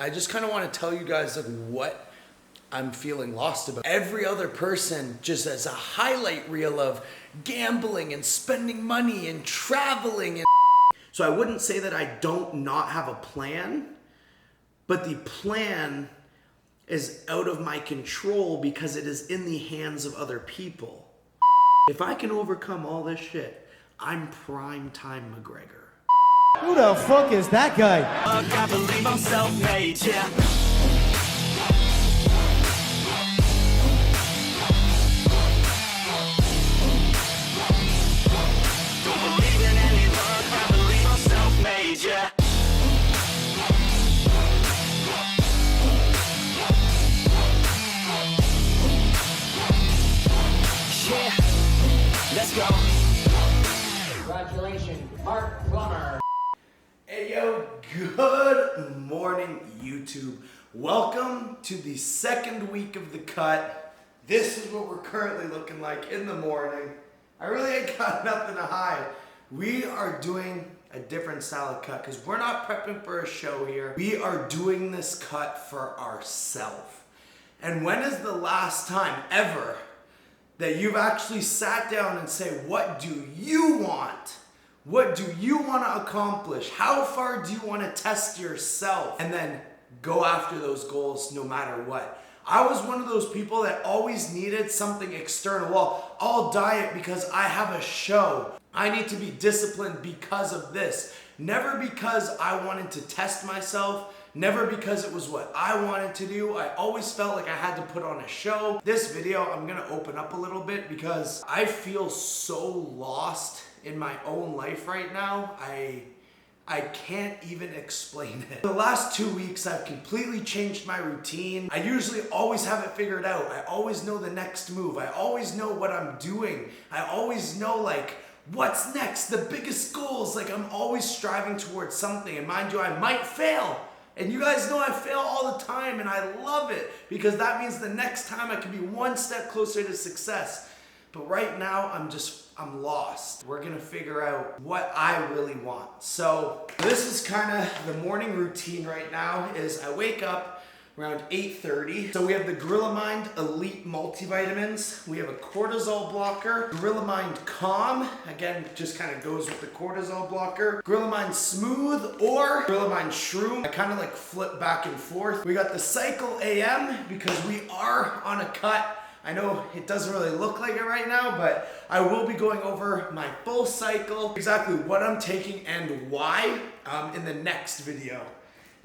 I just kind of want to tell you guys like what I'm feeling lost about. Every other person just has a highlight reel of gambling and spending money and traveling. And so I wouldn't say that I don't not have a plan, but the plan is out of my control because it is in the hands of other people. If I can overcome all this shit, I'm prime time McGregor. Who the fuck is that guy? I believe I'm self-made, yeah. Don't believe in any luck, I believe I'm self-made, yeah. Yeah, let's go. Congratulations, Mark Plummer. Hey yo, good morning YouTube. Welcome to the second week of the cut. This is what we're currently looking like in the morning. I really ain't got nothing to hide. We are doing a different style of cut because we're not prepping for a show here. We are doing this cut for ourselves. And when is the last time ever that you've actually sat down and say, what do you want? What do you want to accomplish? How far do you want to test yourself? And then go after those goals no matter what. I was one of those people that always needed something external. Well, I'll diet because I have a show. I need to be disciplined because of this. Never because I wanted to test myself. Never because it was what I wanted to do. I always felt like I had to put on a show. This video, I'm gonna open up a little bit because I feel so lost in my own life right now. I can't even explain it. The last 2 weeks, I've completely changed my routine. I usually always have it figured out. I always know the next move. I always know what I'm doing. I always know like, what's next? The biggest goals. Like I'm always striving towards something. And mind you, I might fail. And you guys know I fail all the time and I love it because that means the next time I can be one step closer to success. But right now, I'm lost. We're gonna figure out what I really want. So this is kind of the morning routine right now is I wake up around 8:30. So we have the Gorilla Mind Elite multivitamins. We have a cortisol blocker. Gorilla Mind Calm, again, just kind of goes with the cortisol blocker. Gorilla Mind Smooth or Gorilla Mind Shroom. I kind of like flip back and forth. We got the Cycle AM because we are on a cut. I know it doesn't really look like it right now, but I will be going over my full cycle, exactly what I'm taking and why in the next video.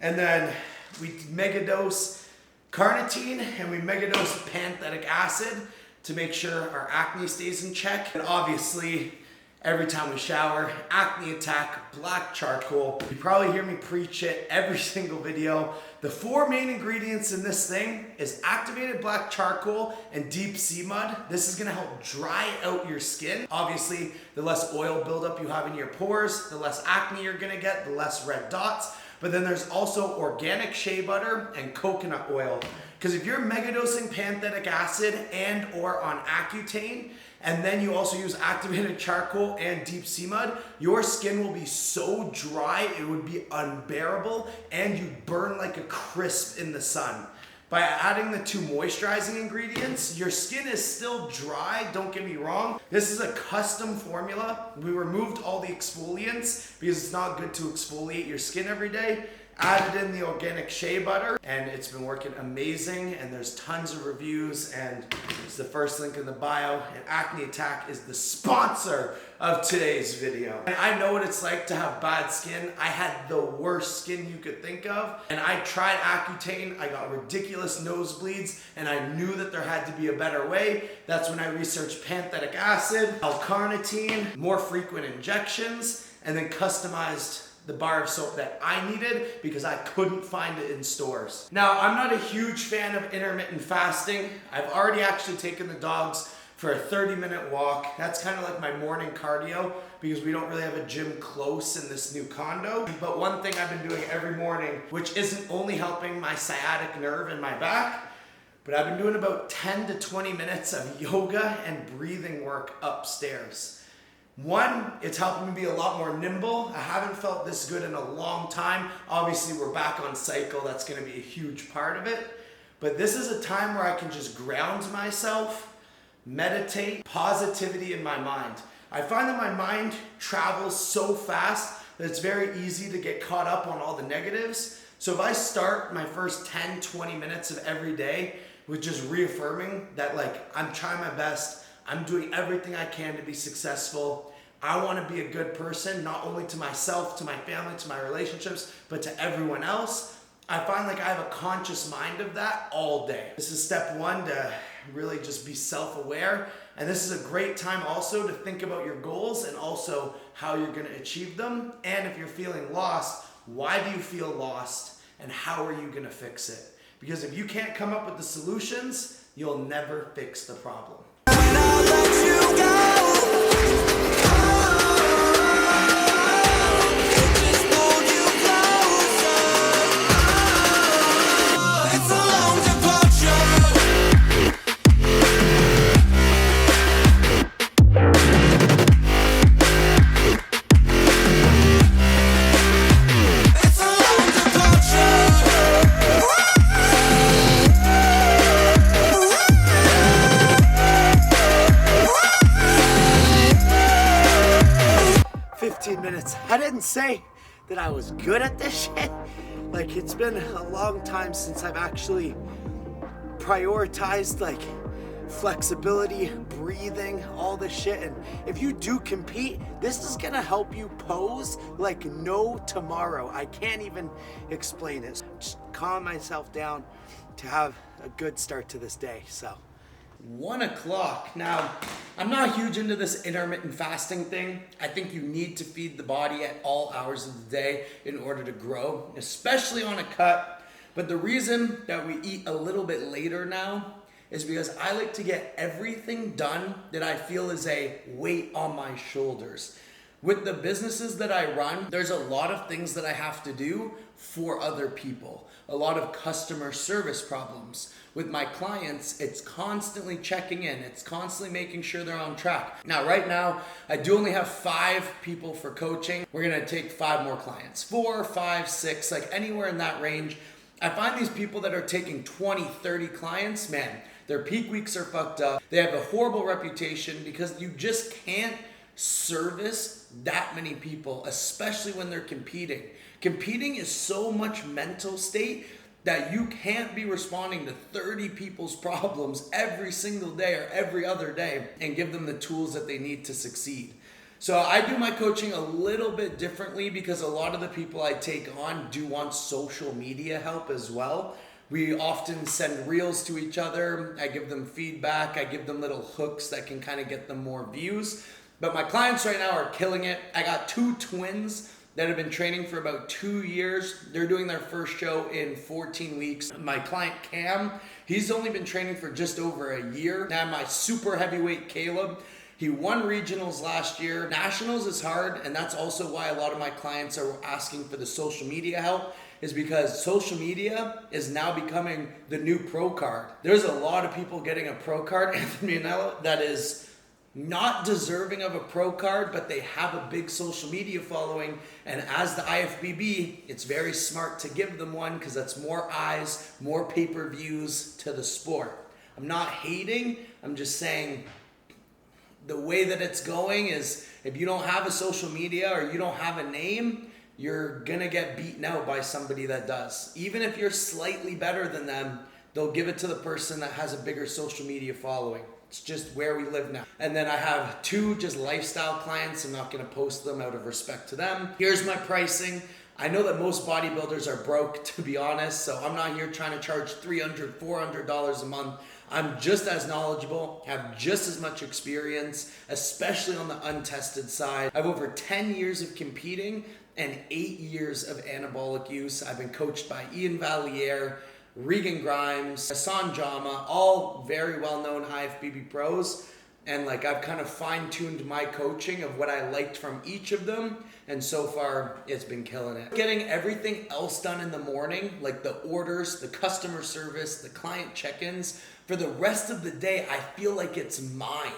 And then we megadose carnitine and we megadose panthetic acid to make sure our acne stays in check. And obviously, every time we shower, acne attack, black charcoal. You probably hear me preach it every single video. The 4 main ingredients in this thing is activated black charcoal and deep sea mud. This is gonna help dry out your skin. Obviously, the less oil buildup you have in your pores, the less acne you're gonna get, the less red dots. But then there's also organic shea butter and coconut oil. Because if you're megadosing panthetic acid and or on Accutane, and then you also use activated charcoal and deep sea mud, your skin will be so dry, it would be unbearable, and you burn like a crisp in the sun. By adding the 2 moisturizing ingredients, your skin is still dry, don't get me wrong. This is a custom formula. We removed all the exfoliants because it's not good to exfoliate your skin every day. Added in the organic shea butter and it's been working amazing and there's tons of reviews and it's the first link in the bio and Acne Attack is the sponsor of today's video. And I know what it's like to have bad skin. I had the worst skin you could think of and I tried Accutane, I got ridiculous nosebleeds and I knew that there had to be a better way. That's when I researched panthetic acid, L-carnitine, more frequent injections, and then customized the bar of soap that I needed because I couldn't find it in stores. Now, I'm not a huge fan of intermittent fasting. I've already actually taken the dogs for a 30-minute walk. That's kind of like my morning cardio because we don't really have a gym close in this new condo. But one thing I've been doing every morning, which isn't only helping my sciatic nerve in my back, but I've been doing about 10 to 20 minutes of yoga and breathing work upstairs. One, it's helping me be a lot more nimble. I haven't felt this good in a long time. Obviously, we're back on cycle. That's going to be a huge part of it. But this is a time where I can just ground myself, meditate, positivity in my mind. I find that my mind travels so fast that it's very easy to get caught up on all the negatives. So if I start my first 10, 20 minutes of every day with just reaffirming that I'm trying my best, I'm doing everything I can to be successful. I want to be a good person, not only to myself, to my family, to my relationships, but to everyone else. I find I have a conscious mind of that all day. This is step one, to really just be self-aware. And this is a great time also to think about your goals and also how you're going to achieve them. And if you're feeling lost, why do you feel lost and how are you going to fix it? Because if you can't come up with the solutions, you'll never fix the problem. I didn't say that I was good at this shit. It's been a long time since I've actually prioritized flexibility, breathing, all this shit. And if you do compete, this is gonna help you pose like no tomorrow. I can't even explain it. Just calm myself down to have a good start to this day. So 1 o'clock. Now, I'm not huge into this intermittent fasting thing. I think you need to feed the body at all hours of the day in order to grow, especially on a cut. But the reason that we eat a little bit later now is because I like to get everything done that I feel is a weight on my shoulders. With the businesses that I run, there's a lot of things that I have to do for other people. A lot of customer service problems. With my clients, it's constantly checking in. It's constantly making sure they're on track. Now, right now, I do only have 5 people for coaching. We're gonna take 5 more clients. 4, 5, 6, anywhere in that range. I find these people that are taking 20, 30 clients, man, their peak weeks are fucked up. They have a horrible reputation because you just can't service that many people, especially when they're competing. Competing is so much mental state that you can't be responding to 30 people's problems every single day or every other day and give them the tools that they need to succeed. So I do my coaching a little bit differently because a lot of the people I take on do want social media help as well. We often send reels to each other. I give them feedback. I give them little hooks that can kind of get them more views. But my clients right now are killing it. I got 2 twins that have been training for about 2 years. They're doing their first show in 14 weeks. My client Cam, he's only been training for just over a year. Now my super heavyweight Caleb, he won regionals last year. Nationals is hard, and that's also why a lot of my clients are asking for the social media help, is because social media is now becoming the new pro card. There's a lot of people getting a pro card, Anthony Manella, that is not deserving of a pro card, but they have a big social media following. And as the IFBB, it's very smart to give them one because that's more eyes, more pay-per-views to the sport. I'm not hating, I'm just saying the way that it's going is if you don't have a social media or you don't have a name, you're gonna get beaten out by somebody that does. Even if you're slightly better than them, they'll give it to the person that has a bigger social media following. It's just where we live now. And then I have 2 just lifestyle clients. I'm not gonna post them out of respect to them. Here's my pricing. I know that most bodybuilders are broke, to be honest, so I'm not here trying to charge $300, $400 a month. I'm just as knowledgeable, have just as much experience, especially on the untested side. I have over 10 years of competing and 8 years of anabolic use. I've been coached by Ian Valliere, Regan Grimes, Hassan Jama, all very well-known IFBB pros. And I've kind of fine-tuned my coaching of what I liked from each of them. And so far, it's been killing it. Getting everything else done in the morning, like the orders, the customer service, the client check-ins, for the rest of the day, I feel like it's mine.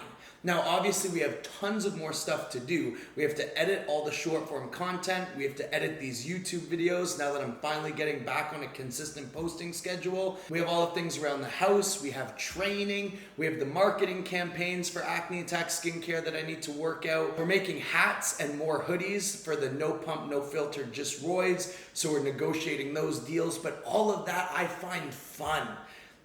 Now, obviously, we have tons of more stuff to do. We have to edit all the short form content. We have to edit these YouTube videos now that I'm finally getting back on a consistent posting schedule. We have all the things around the house. We have training. We have the marketing campaigns for Acne Attack skincare that I need to work out. We're making hats and more hoodies for the no pump, no filter, just roids. So we're negotiating those deals. But all of that I find fun.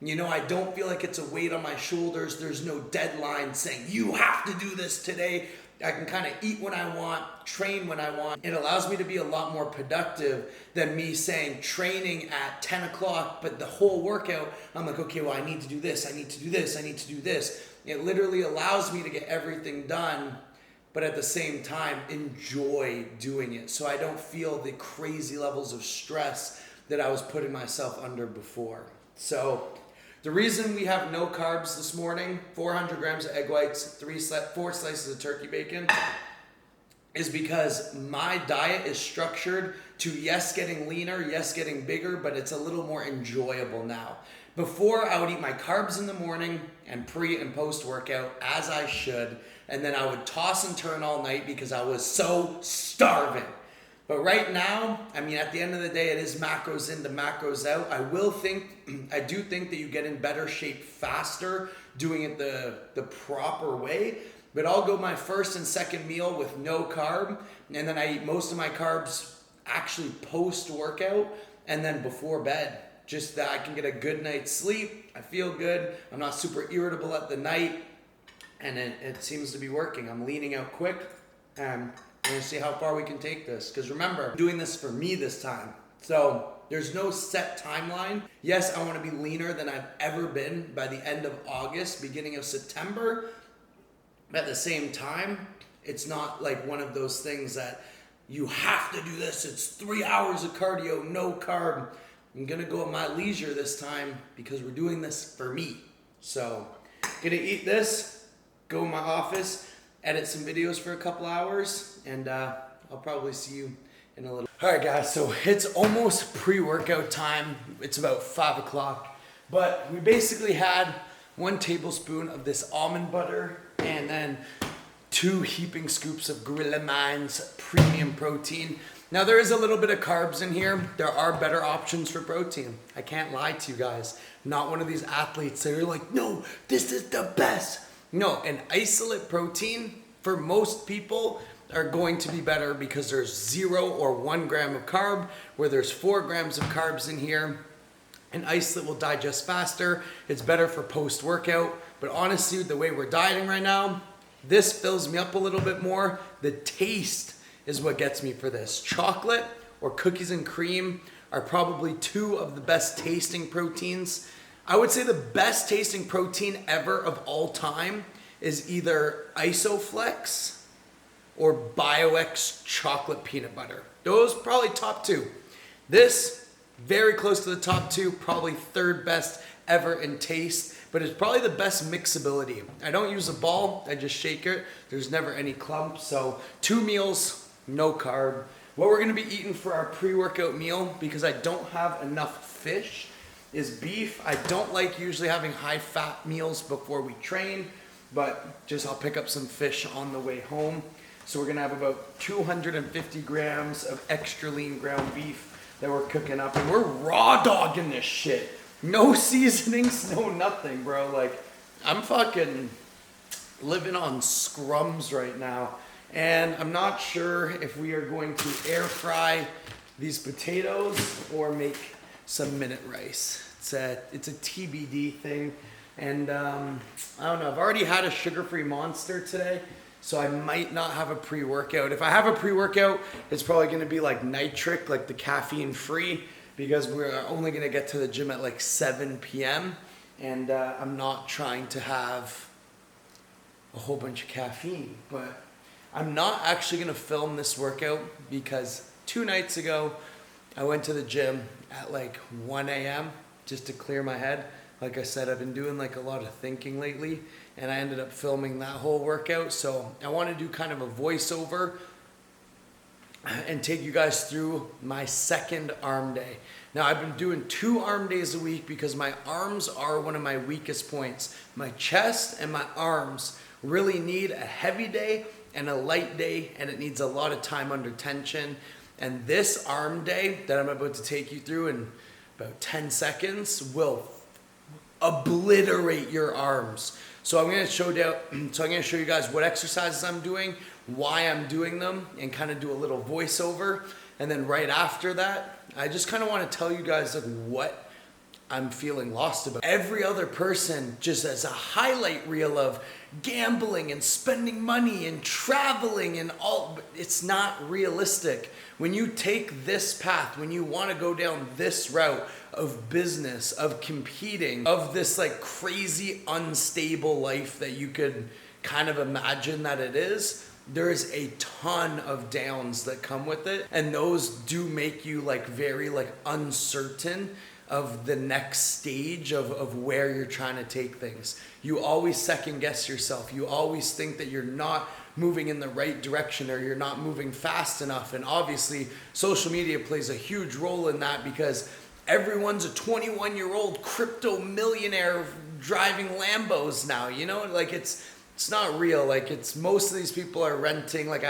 You know, I don't feel like it's a weight on my shoulders. There's no deadline saying, you have to do this today. I can kind of eat when I want, train when I want. It allows me to be a lot more productive than me saying training at 10 o'clock, but the whole workout, I'm like, okay, well, I need to do this, I need to do this, I need to do this. It literally allows me to get everything done, but at the same time, enjoy doing it. So I don't feel the crazy levels of stress that I was putting myself under before. So the reason we have no carbs this morning, 400 grams of egg whites, 4 slices of turkey bacon, is because my diet is structured to, yes, getting leaner, yes, getting bigger, but it's a little more enjoyable now. Before, I would eat my carbs in the morning and pre and post workout as I should, and then I would toss and turn all night because I was so starving. But right now, I mean, at the end of the day, it is macros in to macros out. I do think that you get in better shape faster doing it the proper way. But I'll go my first and second meal with no carb, and then I eat most of my carbs actually post-workout and then before bed. Just that I can get a good night's sleep. I feel good. I'm not super irritable at the night, and it seems to be working. I'm leaning out quick, and we're gonna see how far we can take this. Because remember, I'm doing this for me this time. So there's no set timeline. Yes, I want to be leaner than I've ever been by the end of August, beginning of September. At the same time, it's not like one of those things that you have to do this. It's 3 hours of cardio, no carb. I'm gonna go at my leisure this time because we're doing this for me. So, gonna eat this, go in my office, edit some videos for a couple hours, and I'll probably see you in a little. All right, guys, so it's almost pre-workout time. It's about 5 o'clock, but we basically had 1 tablespoon of this almond butter and then 2 heaping scoops of Gorilla Minds premium protein. Now, there is a little bit of carbs in here. There are better options for protein. I can't lie to you guys. I'm not one of these athletes that are like, no, this is the best. No, an isolate protein for most people are going to be better because there's 0 or 1 gram of carb, where there's 4 grams of carbs in here. An isolate will digest faster. It's better for post-workout. But honestly, the way we're dieting right now, this fills me up a little bit more. The taste is what gets me for this. Chocolate or cookies and cream are probably 2 of the best tasting proteins. I would say the best tasting protein ever of all time is either Isoflex or BioX chocolate peanut butter. Those probably top 2. This, very close to the top 2, probably 3rd best ever in taste, but it's probably the best mixability. I don't use a ball, I just shake it. There's never any clumps, so 2 meals, no carb. What we're gonna be eating for our pre-workout meal, because I don't have enough fish, is beef. I don't like usually having high fat meals before we train, but just I'll pick up some fish on the way home. So we're gonna have about 250 grams of extra lean ground beef that we're cooking up, and we're raw dogging this shit. No seasonings, no nothing, bro. Like, I'm fucking living on scrums right now, and I'm not sure if we are going to air fry these potatoes or make some minute rice. It's a TBD thing, and I don't know. I've already had a sugar-free Monster today, so I might not have a pre-workout. If I have a pre-workout, it's probably going to be like nitric, like the caffeine-free, because we're only going to get to the gym at like 7 p.m. and I'm not trying to have a whole bunch of caffeine. But I'm not actually going to film this workout because 2 nights ago I went to the gym at like 1 a.m. just to clear my head. Like I said, I've been doing like a lot of thinking lately, and I ended up filming that whole workout. So I want to do kind of a voiceover and take you guys through my second arm day. Now, I've been doing 2 arm days a week because my arms are one of my weakest points. My chest and my arms really need a heavy day and a light day, and it needs a lot of time under tension. And this arm day that I'm about to take you through in about 10 seconds will obliterate your arms. So I'm going to show you guys what exercises I'm doing, why I'm doing them, and kind of do a little voiceover. And then right after that, I just kind of want to tell you guys like what I'm feeling lost about. Every other person just has a highlight reel of gambling and spending money and traveling and all, but it's not realistic. When you take this path, when you want to go down this route of business, of competing, of this like crazy unstable life that you could kind of imagine that it is, there's a ton of downs that come with it, and those do make you like very like uncertain of the next stage of where you're trying to take things. You always second guess yourself. You always think that you're not moving in the right direction or you're not moving fast enough. And obviously social media plays a huge role in that because everyone's a 21-year-old crypto millionaire driving Lambos now, you know, like it's not real. Like it's most of these people are renting. Like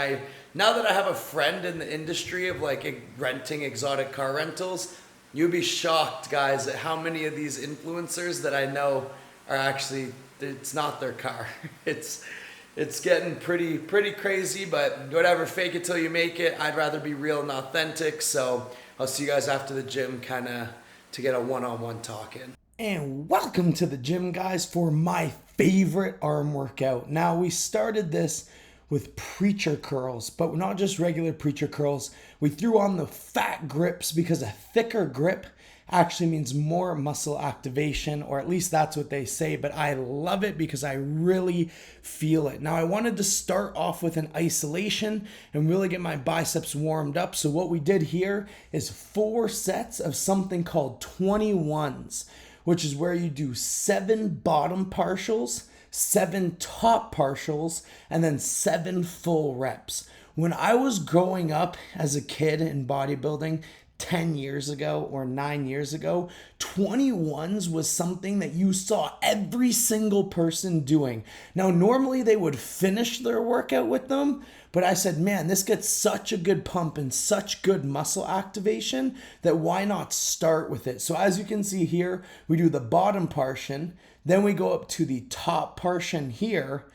now that I have a friend in the industry of like renting exotic car rentals, you'd be shocked, guys, at how many of these influencers that I know are actually, it's not their car. It's getting pretty crazy, but whatever, fake it till you make it. I'd rather be real and authentic. So I'll see you guys after the gym kind of to get a one-on-one talk in. And welcome to the gym, guys, for my favorite arm workout. Now, we started this with preacher curls, but not just regular preacher curls. We threw on the fat grips because a thicker grip actually means more muscle activation, or at least that's what they say, but I love it because I really feel it. Now, I wanted to start off with an isolation and really get my biceps warmed up. So what we did here is 4 sets of something called 21s, which is where you do 7 bottom partials, 7 top partials, and then 7 full reps. When I was growing up as a kid in bodybuilding 10 years ago or 9 years ago, 21s was something that you saw every single person doing. Now, normally they would finish their workout with them, but I said, man, this gets such a good pump and such good muscle activation that why not start with it? So as you can see here, we do the bottom portion, then we go up to the top portion here,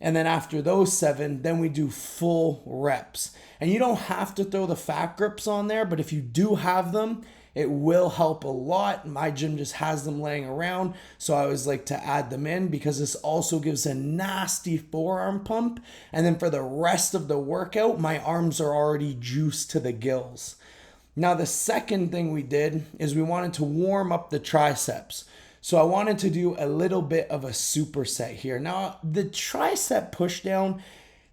and then after those 7, then we do full reps. And you don't have to throw the fat grips on there, but if you do have them, it will help a lot. My gym just has them laying around, so I always like to add them in because this also gives a nasty forearm pump. And then for the rest of the workout, my arms are already juiced to the gills. Now, the second thing we did is we wanted to warm up the triceps. So I wanted to do a little bit of a superset here. Now, the tricep pushdown,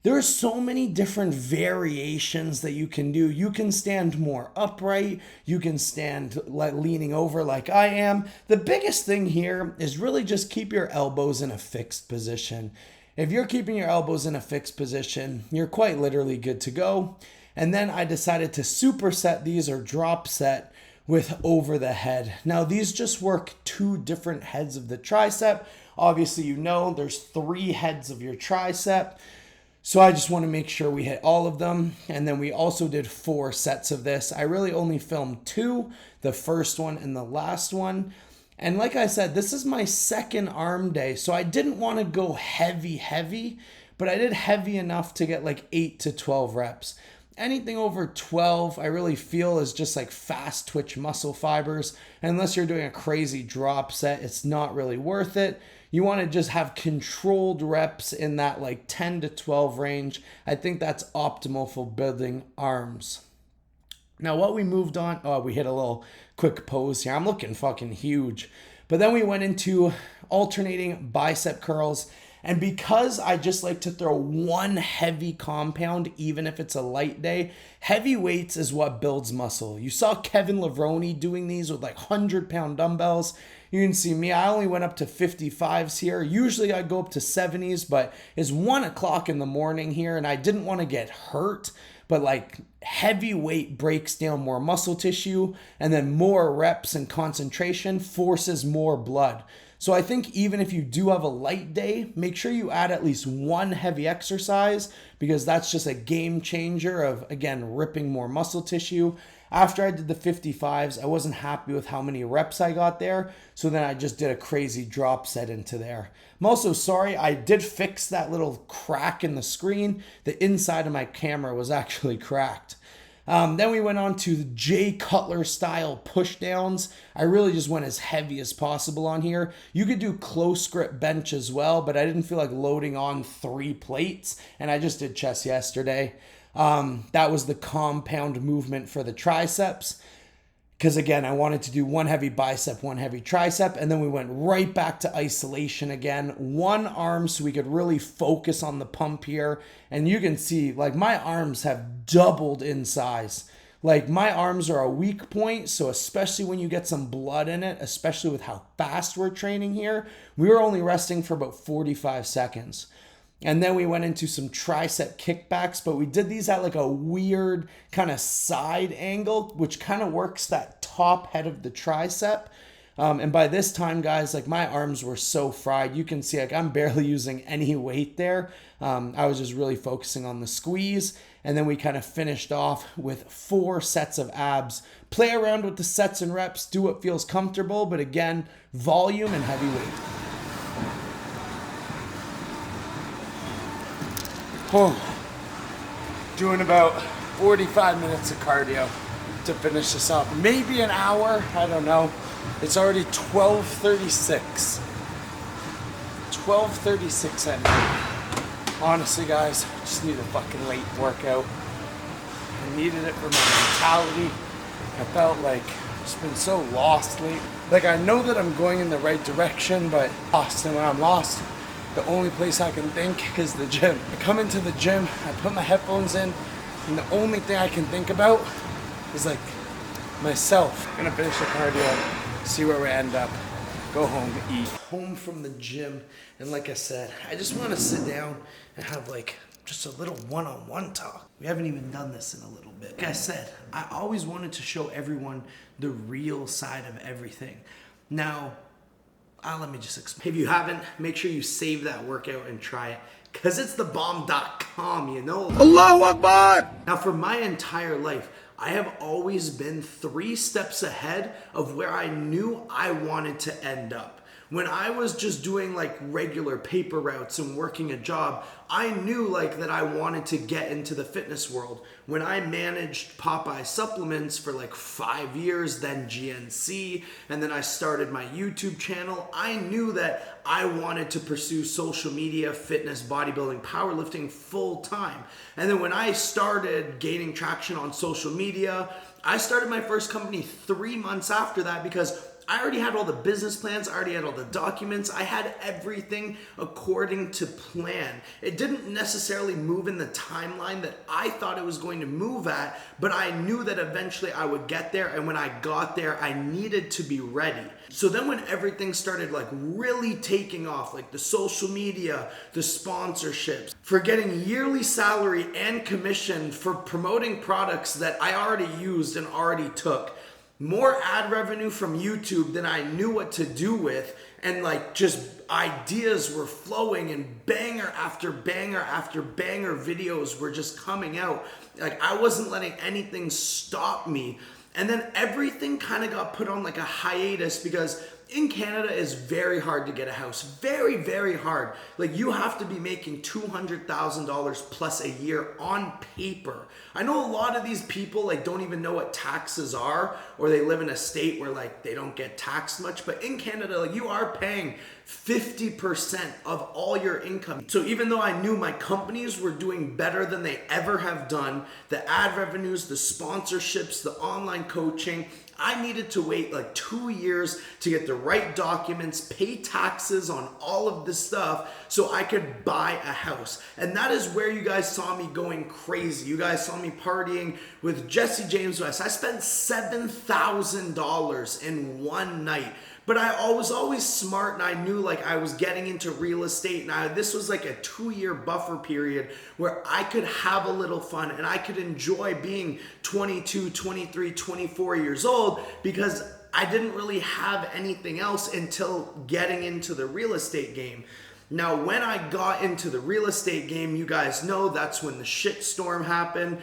there are so many different variations that you can do. You can stand more upright. You can stand leaning over like I am. The biggest thing here is really just keep your elbows in a fixed position. If you're keeping your elbows in a fixed position, you're quite literally good to go. And then I decided to superset these or drop set with over the head. Now, these just work 2 different heads of the tricep. Obviously, you know there's 3 heads of your tricep. So I just want to make sure we hit all of them. And then we also did 4 sets of this. I really only filmed 2, the first one and the last one. And like I said, this is my second arm day. So I didn't want to go heavy, but I did heavy enough to get like 8 to 12 reps. Anything over 12, I really feel is just like fast twitch muscle fibers. And unless you're doing a crazy drop set, it's not really worth it. You want to just have controlled reps in that like 10 to 12 range. I think that's optimal for building arms. Now, what we moved on, we hit a little quick pose here. I'm looking fucking huge. But then we went into alternating bicep curls. And because I just like to throw one heavy compound, even if it's a light day, heavy weights is what builds muscle. You saw Kevin Levrone doing these with like 100-pound dumbbells. You can see me, I only went up to 55s here. Usually I go up to 70s, but it's 1 o'clock in the morning here and I didn't want to get hurt. But like heavy weight breaks down more muscle tissue, and then more reps and concentration forces more blood. So I think even if you do have a light day, make sure you add at least one heavy exercise, because that's just a game changer of, again, ripping more muscle tissue. After I did the 55s, I wasn't happy with how many reps I got there, so then I just did a crazy drop set into there. I'm also sorry, I did fix that little crack in the screen. The inside of my camera was actually cracked. Then we went on to the Jay Cutler style push downs. I really just went as heavy as possible on here. You could do close grip bench as well, but I didn't feel like loading on 3 plates, and I just did chest yesterday. That was the compound movement for the triceps, because again, I wanted to do one heavy bicep, one heavy tricep, and then we went right back to isolation again. One arm so we could really focus on the pump here. And you can see, like, my arms have doubled in size. Like, my arms are a weak point, so especially when you get some blood in it, especially with how fast we're training here, we were only resting for about 45 seconds. And then we went into some tricep kickbacks, but we did these at like a weird kind of side angle, which kind of works that top head of the tricep. And by this time, guys, like, my arms were so fried. You can see, like, I'm barely using any weight there. I was just really focusing on the squeeze. And then we kind of finished off with 4 sets of abs. Play around with the sets and reps, do what feels comfortable, but again, volume and heavy weight. Doing about 45 minutes of cardio to finish this up. Maybe an hour, I don't know. It's already 12:36. 12:36 at night. Honestly, guys, I just need a fucking late workout. I needed it for my mentality. I felt like I've just been so lost lately. Like, I know that I'm going in the right direction, but lost, and when I'm lost, the only place I can think is the gym. I come into the gym, I put my headphones in, and the only thing I can think about is, like, myself. I'm gonna finish the cardio, see where we end up, go home, eat. Home from the gym, and like I said, I just want to sit down and have, like, just a little one-on-one talk. We haven't even done this in a little bit. Like I said, I always wanted to show everyone the real side of everything. Now, let me just explain. If you haven't, make sure you save that workout and try it, because it's thebomb.com, you know? Allahu Akbar! Now, for my entire life, I have always been 3 steps ahead of where I knew I wanted to end up. When I was just doing, like, regular paper routes and working a job, I knew, like, that I wanted to get into the fitness world. When I managed Popeye supplements for like 5 years, then GNC, and then I started my YouTube channel, I knew that I wanted to pursue social media, fitness, bodybuilding, powerlifting full time. And then when I started gaining traction on social media, I started my first company 3 months after that, because I already had all the business plans, I already had all the documents, I had everything according to plan. It didn't necessarily move in the timeline that I thought it was going to move at, but I knew that eventually I would get there, and when I got there, I needed to be ready. So then when everything started, like, really taking off, like the social media, the sponsorships, for getting yearly salary and commission for promoting products that I already used and already took, more ad revenue from YouTube than I knew what to do with, and, like, just ideas were flowing, and banger after banger after banger videos were just coming out. Like, I wasn't letting anything stop me. And then everything kind of got put on, like, a hiatus, because in Canada it's very hard to get a house. Very, very hard. Like, you have to be making $200,000 plus a year on paper. I know a lot of these people, like, don't even know what taxes are, or they live in a state where, like, they don't get taxed much. But in Canada, like, you are paying 50% of all your income. So even though I knew my companies were doing better than they ever have done, the ad revenues, the sponsorships, the online coaching, I needed to wait like 2 years to get the right documents, pay taxes on all of this stuff so I could buy a house. And that is where you guys saw me going crazy. You guys saw me partying with Jesse James West. I spent $7,000 in one night But I was always smart, and I knew like I was getting into real estate, and this was like a 2-year buffer period where I could have a little fun and I could enjoy being 22, 23, 24 years old, because I didn't really have anything else until getting into the real estate game. Now, when I got into the real estate game, you guys know that's when the shitstorm happened.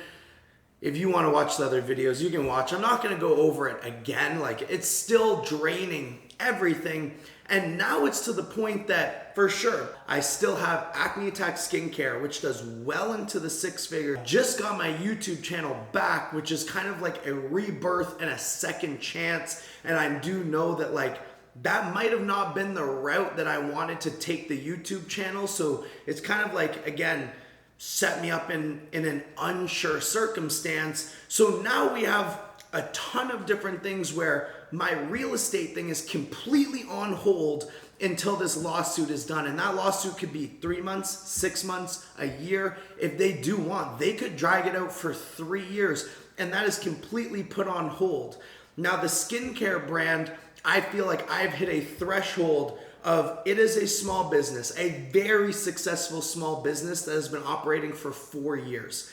If you want to watch the other videos, you can watch. I'm not going to go over it again. Like, it's still draining everything. And now it's to the point that, for sure, I still have Acne Attack Skincare, which does well into the 6 figures. Just got my YouTube channel back, which is kind of like a rebirth and a second chance. And I do know that like that might have not been the route that I wanted to take the YouTube channel. So it's kind of like, again, set me up in an unsure circumstance. So now we have a ton of different things where my real estate thing is completely on hold until this lawsuit is done. And that lawsuit could be 3 months, 6 months, a year. If they do want, they could drag it out for 3 years. And that is completely put on hold. Now the skincare brand, I feel like I've hit a threshold of, it is a small business, a very successful small business that has been operating for 4 years.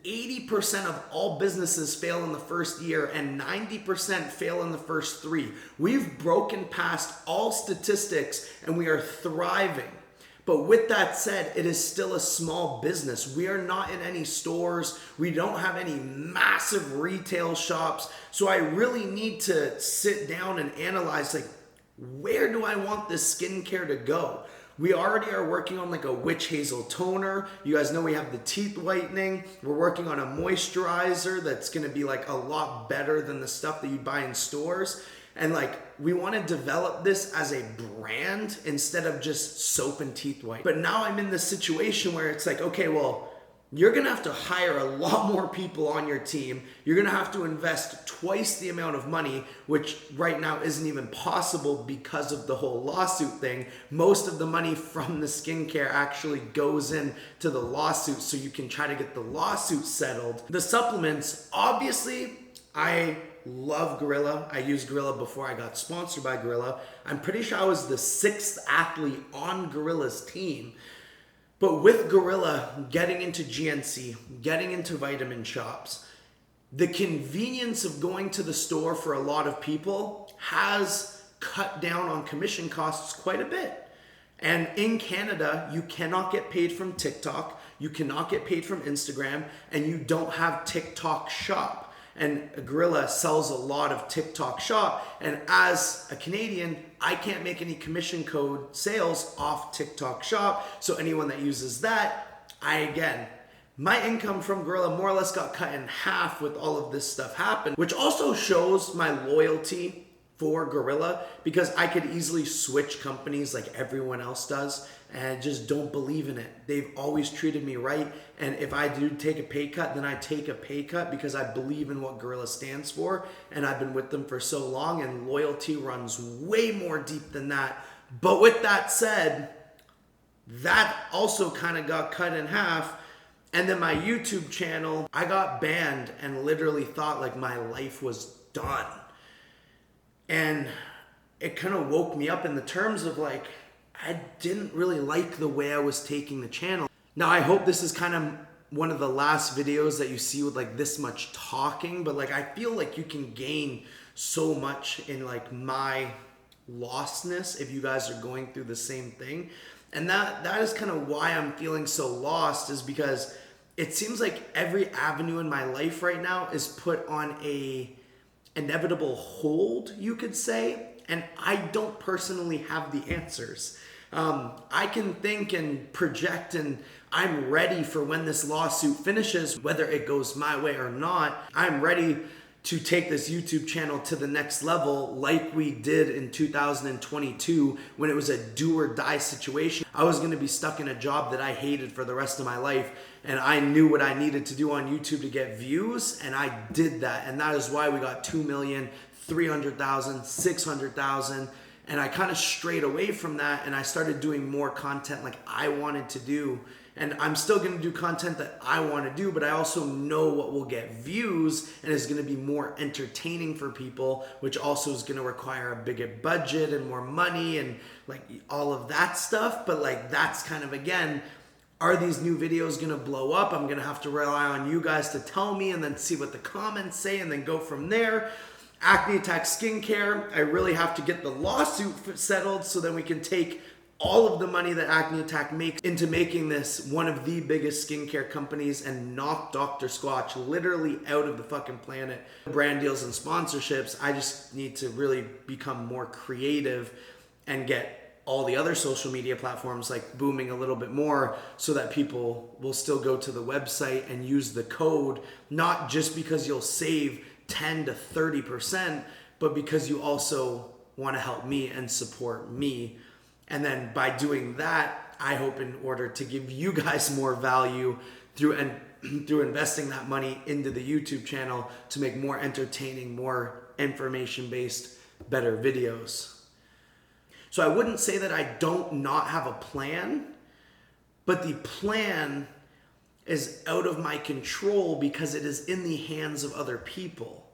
80% of all businesses fail in the first year and 90% fail in the first 3. We've broken past all statistics and we are thriving. But with that said, it is still a small business. We are not in any stores. We don't have any massive retail shops. So I really need to sit down and analyze, like, where do I want this skincare to go? We already are working on like a witch hazel toner. You guys know we have the teeth whitening. We're working on a moisturizer that's gonna be like a lot better than the stuff that you buy in stores. And like, we wanna develop this as a brand instead of just soap and teeth white. But now I'm in this situation where it's like, okay, well, you're gonna have to hire a lot more people on your team. You're gonna have to invest twice the amount of money, which right now isn't even possible because of the whole lawsuit thing. Most of the money from the skincare actually goes into the lawsuit, so you can try to get the lawsuit settled. The supplements, obviously, I love Gorilla. I used Gorilla before I got sponsored by Gorilla. I'm pretty sure I was the 6th athlete on Gorilla's team. But with Gorilla, getting into GNC, getting into vitamin shops, the convenience of going to the store for a lot of people has cut down on commission costs quite a bit. And in Canada, you cannot get paid from TikTok, you cannot get paid from Instagram, and you don't have TikTok Shop. And Gorilla sells a lot of TikTok Shop, and as a Canadian, I can't make any commission code sales off TikTok Shop. So anyone that uses that, my income from Gorilla more or less got cut in half with all of this stuff happen, which also shows my loyalty for Gorilla, because I could easily switch companies like everyone else does, and I just don't believe in it. They've always treated me right, and if I do take a pay cut, then I take a pay cut because I believe in what Gorilla stands for, and I've been with them for so long, and loyalty runs way more deep than that. But with that said, that also kind of got cut in half. And then my YouTube channel, I got banned and literally thought like my life was done. And it kind of woke me up in the terms of like, I didn't really like the way I was taking the channel. Now I hope this is kind of one of the last videos that you see with like this much talking, but like I feel like you can gain so much in like my lostness if you guys are going through the same thing. And that is kind of why I'm feeling so lost, is because it seems like every avenue in my life right now is put on a inevitable hold, you could say, and I don't personally have the answers. I can think and project, and I'm ready for when this lawsuit finishes, whether it goes my way or not. I'm ready to take this YouTube channel to the next level like we did in 2022 when it was a do or die situation. I was going to be stuck in a job that I hated for the rest of my life, and I knew what I needed to do on YouTube to get views, and I did that. And that is why we got 2 million, 300,000, 600,000. And I kind of strayed away from that, and I started doing more content like I wanted to do. And I'm still going to do content that I want to do, but I also know what will get views and is going to be more entertaining for people, which also is going to require a bigger budget and more money and like all of that stuff. But like, that's kind of, again, are these new videos going to blow up? I'm going to have to rely on you guys to tell me and then see what the comments say and then go from there. Acne Attack Skincare, I really have to get the lawsuit settled so then we can take all of the money that Acne Attack makes into making this one of the biggest skincare companies and knock Dr. Squatch literally out of the fucking planet. Brand deals and sponsorships, I just need to really become more creative and get all the other social media platforms like booming a little bit more so that people will still go to the website and use the code, not just because you'll save 10 to 30%, but because you also want to help me and support me. And then by doing that, I hope in order to give you guys more value through investing that money into the YouTube channel to make more entertaining, more information-based, better videos. So I wouldn't say that I don't not have a plan, but the plan is out of my control because it is in the hands of other people.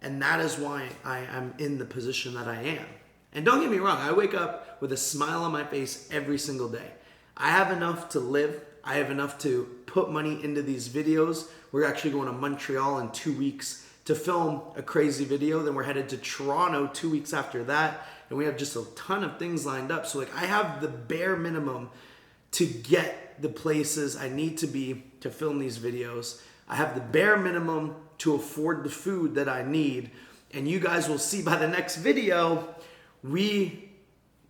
And that is why I am in the position that I am. And don't get me wrong, I wake up with a smile on my face every single day. I have enough to live. I have enough to put money into these videos. We're actually going to Montreal in 2 weeks to film a crazy video. Then we're headed to Toronto 2 weeks after that. And we have just a ton of things lined up. So like I have the bare minimum to get the places I need to be to film these videos. I have the bare minimum to afford the food that I need. And you guys will see by the next video, we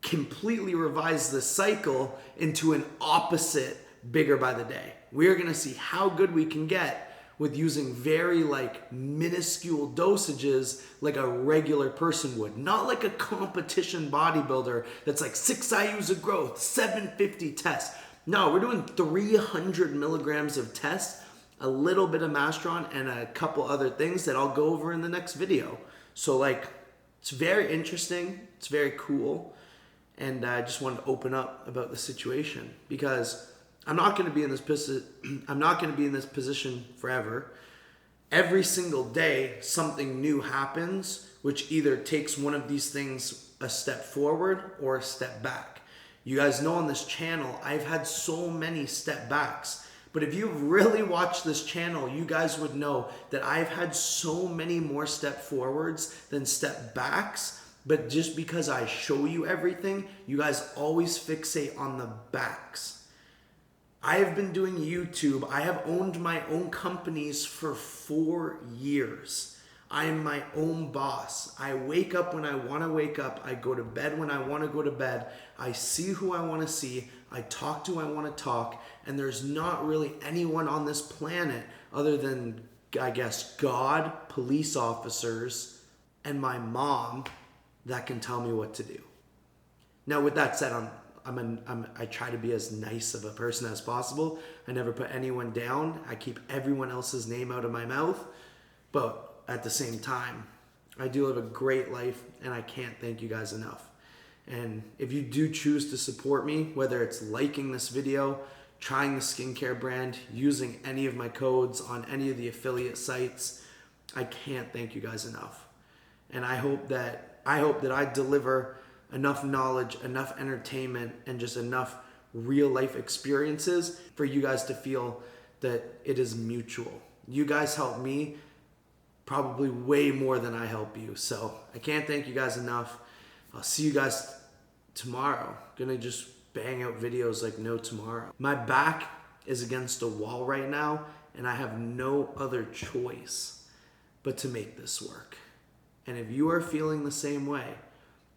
completely revise the cycle into an opposite bigger by the day. We're gonna see how good we can get with using very like minuscule dosages like a regular person would. Not like a competition bodybuilder that's like 6 IUs of growth, 750 tests. No, we're doing 300 milligrams of tests, a little bit of Mastron, and a couple other things that I'll go over in the next video. So like, it's very interesting, it's very cool, and I just wanted to open up about the situation because I'm not going to be in this position forever. Every single day, something new happens, which either takes one of these things a step forward or a step back. You guys know on this channel, I've had so many step backs. But if you've really watched this channel, you guys would know that I've had so many more step forwards than step backs. But just because I show you everything, you guys always fixate on the backs. I have been doing YouTube. I have owned my own companies for 4 years. I am my own boss. I wake up when I want to wake up. I go to bed when I want to go to bed. I see who I want to see. I talk to who I want to talk. And there's not really anyone on this planet other than, I guess, God, police officers, and my mom that can tell me what to do. Now, with that said, I try to be as nice of a person as possible. I never put anyone down. I keep everyone else's name out of my mouth. But at the same time, I do live a great life, and I can't thank you guys enough. And if you do choose to support me, whether it's liking this video, trying the skincare brand, using any of my codes on any of the affiliate sites, I can't thank you guys enough. And I hope that I deliver enough knowledge, enough entertainment, and just enough real life experiences for you guys to feel that it is mutual. You guys help me probably way more than I help you. So I can't thank you guys enough. I'll see you guys tomorrow. Gonna just bang out videos like no tomorrow. My back is against a wall right now, and I have no other choice but to make this work. And if you are feeling the same way,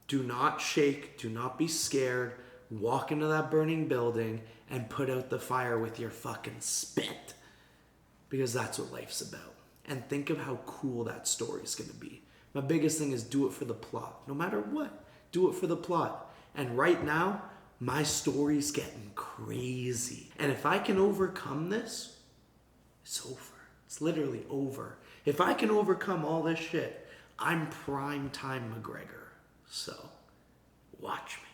do not shake, do not be scared. Walk into that burning building and put out the fire with your fucking spit. Because that's what life's about. And think of how cool that story's gonna be. My biggest thing is do it for the plot. No matter what, do it for the plot. And right now, my story's getting crazy. And if I can overcome this, it's over. It's literally over. If I can overcome all this shit, I'm prime time McGregor. So, watch me.